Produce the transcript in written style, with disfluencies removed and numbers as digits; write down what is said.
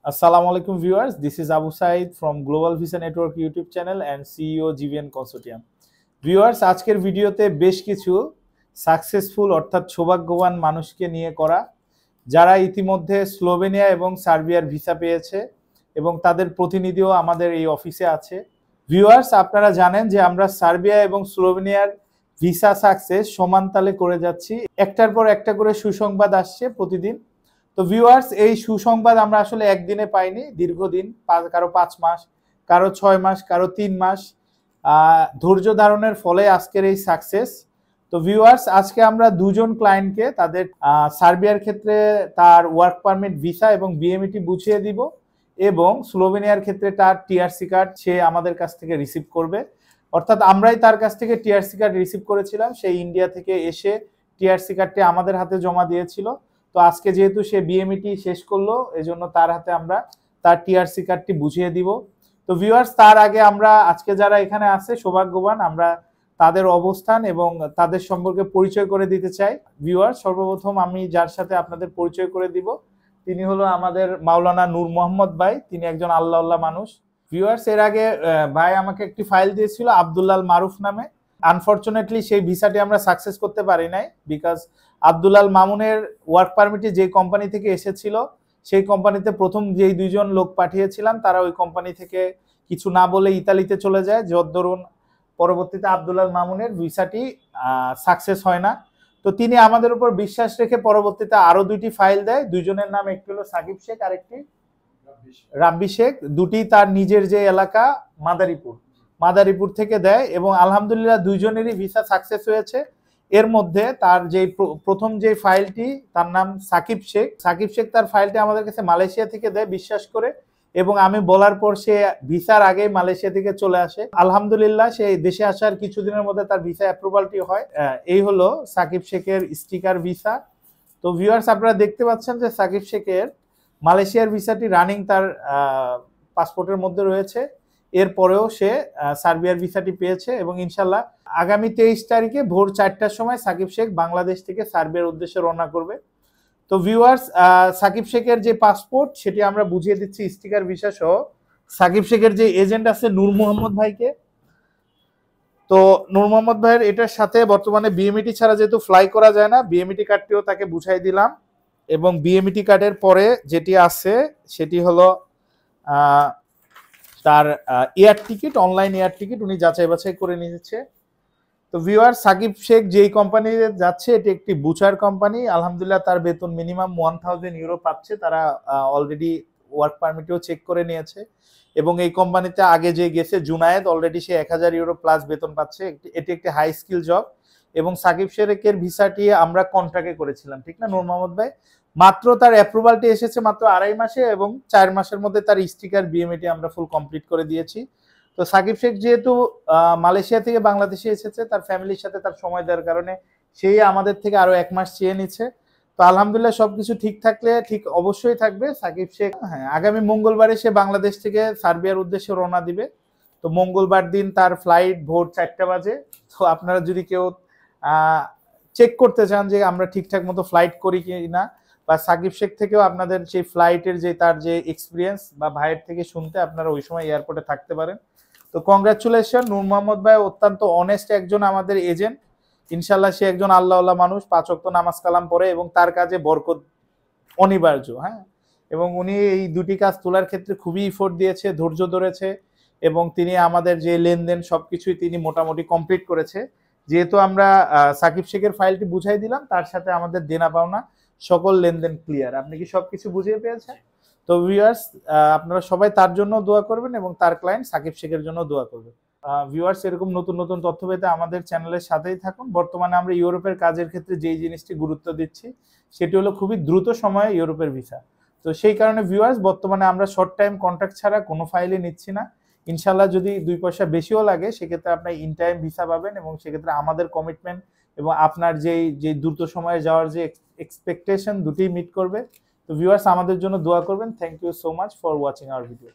Assalamu alaikum viewers, this is Abu Said from Global Visa Network YouTube channel and CEO GVN Consortium. Viewers, আজকের ভিডিওতে বেশ কিছু successful অর্থাৎ সৌভাগ্যবান মানুষকে নিয়ে করা যারা ইতিমধ্যে স্লোভেনিয়া এবং সার্বিয়ার ভিসা পেয়েছে এবং তাদের প্রতিনিধিও আমাদের এই অফিসে আছে। ভিউয়ার্স, আপনারা জানেন যে আমরা সার্বিয়া এবং স্লোভেনিয়ার ভিসা সাকসেস সমানতালে করে যাচ্ছি। একটার পর একটা করে সুসংবাদ আসছে প্রতিদিন। তো ভিউয়ার্স, এই সুসংবাদ আমরা আসলে একদিনে পাইনি, দীর্ঘদিন, কারো 5 মাস, কারো 6 মাস, কারো 3 মাস ধৈর্য ধারণের ফলে আজকের এই সাকসেস। তো ভিউয়ার্স, আজকে আমরা দুজন ক্লায়েন্টকে তাদের সার্বিয়ার ক্ষেত্রে তার ওয়ার্ক পারমিট ভিসা এবং বিএমইটি বুঝিয়ে দিব এবং স্লোভেনিয়ার ক্ষেত্রে তার টিআরসি কার্ড সে আমাদের কাছ থেকে রিসিভ করবে। অর্থাৎ আমরাই তার কাছ থেকে টিআরসি কার্ড রিসিভ করেছিলাম, সেই ইন্ডিয়া থেকে এসে টিআরসি কার্ডটি আমাদের হাতে জমা দিয়েছিল। তো আজকে যেহেতু সে বিএমইটি শেষ করলো, এজন্য তার হাতে আমরা তার টিআরসি কার্ডটি বুঝিয়ে দিব। তো ভিউয়ার্স, তার আগে আমরা আজকে যারা এখানে আছে সৌভাগ্যবান, আমরা তাদের অবস্থান এবং তাদের সম্পর্কে পরিচয় করে দিতে চাই। ভিউয়ার্স, সর্বপ্রথম আমি যার সাথে আপনাদের পরিচয় করে দিব তিনি হলো আমাদের মাওলানা নূর মোহাম্মদ ভাই। তিনি একজন আল্লাহ মানুষ। ভিউয়ার্স, এর আগে ভাই আমাকে একটি ফাইল দিয়েছিল আব্দুল্লাহ মারুফ নামে। আনফরচুনেটলি সেই ভিসাটি আমরা সাকসেস করতে পারি নাই, বিকজ আব্দুল্লাহ মামুনের ওয়ার্ক পারমিটে যে কোম্পানি থেকে এসেছিল সেই কোম্পানিতে প্রথম যেই দুইজন লোক পাঠিয়েছিলাম তারা ওই কোম্পানি থেকে কিছু না বলে ইতালিতে চলে যায়, যত ধরুন পরবর্তীতে আব্দুল্লাহ মামুনের ভিসাটি সাকসেস হয় না। তো তিনি আমাদের উপর বিশ্বাস রেখে পরবর্তীতে আরো দুইটি ফাইল দেয়। দুইজনের নাম একটি হলো সাকিব শেখ আর একটি রাব্বি শেখ। দুটি তার নিজের যে এলাকা মাদারীপুর থেকে দেয় এবং আলহামদুলিল্লাহ দুইজনেরই ভিসা সাকসেস হয়েছে। এর মধ্যে তার যে প্রথম যে ফাইলটি তার নাম সাকিব শেখ তার ফাইলটি আমাদের কাছে মালয়েশিয়া থেকে দেয় বিশ্বাস করে, এবং আমি বলার পর সে ভিসার আগে মালয়েশিয়া থেকে চলে আসে। আলহামদুলিল্লাহ সে দেশে আসার কিছুদিনের মধ্যে তার ভিসা অ্যাপ্রুভালটি হয়। এই হলো সাকিব শেখের স্টিকার ভিসা। তো ভিউয়ার্স, আপনারা দেখতে পাচ্ছেন যে সাকিব শেখের মালয়েশিয়ার ভিসাটি রানিং তার পাসপোর্টের মধ্যে রয়েছে। এরপরেও সে সার্বিয়ার ভিসাটি পেয়েছে এবং ইনশাল্লাহ আগামী 23 তারিখে ভোর 4টার সময় সাকিব শেখ বাংলাদেশ থেকে সার্বিয়ার উদ্দেশ্যে রওনা করবে। তো ভিউয়ার্স, সাকিব শেখের যে পাসপোর্ট সেটি আমরা বুঝিয়ে দিচ্ছি স্টিকার ভিসা সহ। সাকিব শেখের যে এজেন্ট আছে নূর মোহাম্মদ ভাইকে, তো নূর মোহাম্মদ ভাইয়ের এটার সাথে বর্তমানে বিএমইটি ছাড়া যেহেতু ফ্লাই করা যায় না, বিএমইটি কার্ডটিও তাকে বুঝাই দিলাম। এবং বিএমইটি কার্ডের পরে যেটি আছে সেটি হলো তার air ticket, online air ticket উনি যাচাই বাছাই করে নিয়েছে। তো ভিউয়ার, সাকিব শেখ যেই কোম্পানিতে যাচ্ছে এটি একটি বুচার কোম্পানি। আলহামদুলিল্লাহ তার বেতন মিনিমাম 1000 ইউরো পাচ্ছে। তারা অলরেডি ওয়ার্ক পারমিটও চেক করে নিয়েছে এবং এই কোম্পানিতে আগে যে গেছে জুনায়েদ, অলরেডি সে 1000 ইউরো প্লাস বেতন পাচ্ছে। এটি একটি হাই স্কিল জব এবং সাকিব শেখের ভিসাটি আমরা কন্ট্রাক্টে করেছিলাম, ঠিক না নূর মোহাম্মদ ভাই? মাত্র তার অ্যাপ্রুভালটি এসেছে মাত্র 2.5 মাসে এবং 4 মাসের মধ্যে তার স্টিকার বিএমইটি আমরা ফুল কমপ্লিট করে দিয়েছি। তো সাকিব শেখ যেহেতু মালয়েশিয়া থেকে বাংলাদেশে এসেছে, তার ফ্যামিলির সাথে তার সময় দেওয়ার কারণে সেই আমাদের থেকে আরো 1 মাস চেয়ে নিচ্ছে। তো আলহামদুলিল্লাহ সবকিছু ঠিক থাকলে ঠিক অবশ্যই থাকবে। সাকিব শেখ আগামী মঙ্গলবারে সে বাংলাদেশ থেকে সার্বিয়ার উদ্দেশ্যে রওনা দিবে। তো মঙ্গলবার দিন তার ফ্লাইট ভোর 4টা বাজে। তো আপনারা যদি কেউ চেক করতে চান যে আমরা ঠিকঠাক মতো ফ্লাইট করি কি না, বা সাকিব শেখ থেকেও আপনাদের সেই ফ্লাইটের যে তার যে এক্সপিরিয়েন্স বা ভাইয়ের থেকে শুনতে, আপনারা ওই সময় এয়ারপোর্টে থাকতে পারেন। তো কংগ্রাচুলেশন, নূর মোহাম্মদ ভাই অত্যন্ত অনেস্ট একজন আমাদের এজেন্ট। ইনশাল্লাহ সে একজন আল্লাহওয়ালা মানুষ, 5 ওয়াক্ত নামাজ কালাম পড়ে এবং তার কাজে বরকত অনিবার্য। এবং উনি এই দুটি কাজ তোলার ক্ষেত্রে খুবই ইফোর্ট দিয়েছে, ধৈর্য ধরেছে এবং তিনি আমাদের যে লেনদেন সবকিছুই তিনি মোটামুটি কমপ্লিট করেছে। যেহেতু আমরা সাকিব শেখের ফাইলটি বুঝাই দিলাম, তার সাথে আমাদের দেনা পাওনা সকল লেনদেন ক্লিয়ার। আপনি কি সবকিছু বুঝিয়ে পেয়েছেন? তো ভিউয়ার্স, আপনারা সবাই তার জন্য দোয়া করবেন এবং তার ক্লায়েন্ট সাকিব শেখের জন্য দোয়া করবেন। ভিউয়ার্স, এরকম নতুন নতুন তথ্য পেতে আমাদের চ্যানেলের সাথেই থাকুন। বর্তমানে আমরা ইউরোপের কাজের ক্ষেত্রে যেই জিনিসটি গুরুত্ব দিচ্ছি সেটি হলো খুবই দ্রুত সময়ে ইউরোপের ভিসা। তো সেই কারণে ভিউয়ার্স, বর্তমানে আমরা শর্ট টাইম কন্ট্রাক্ট ছাড়া কোনো ফাইলই নিচ্ছি না। ইনশাল্লাহ যদি 2 পয়সা বেশিও লাগে সেক্ষেত্রে আপনি ইন টাইম ভিসা পাবেন এবং সেক্ষেত্রে আমাদের কমিটমেন্ট এবং আপনার যে দ্রুত সময়ে যাওয়ার যে এক্সপেকটেশন দুটোই মিট করবে। তো ভিউয়ার্স, আমাদের জন্য দোয়া করবেন। Thank you so much for watching our video.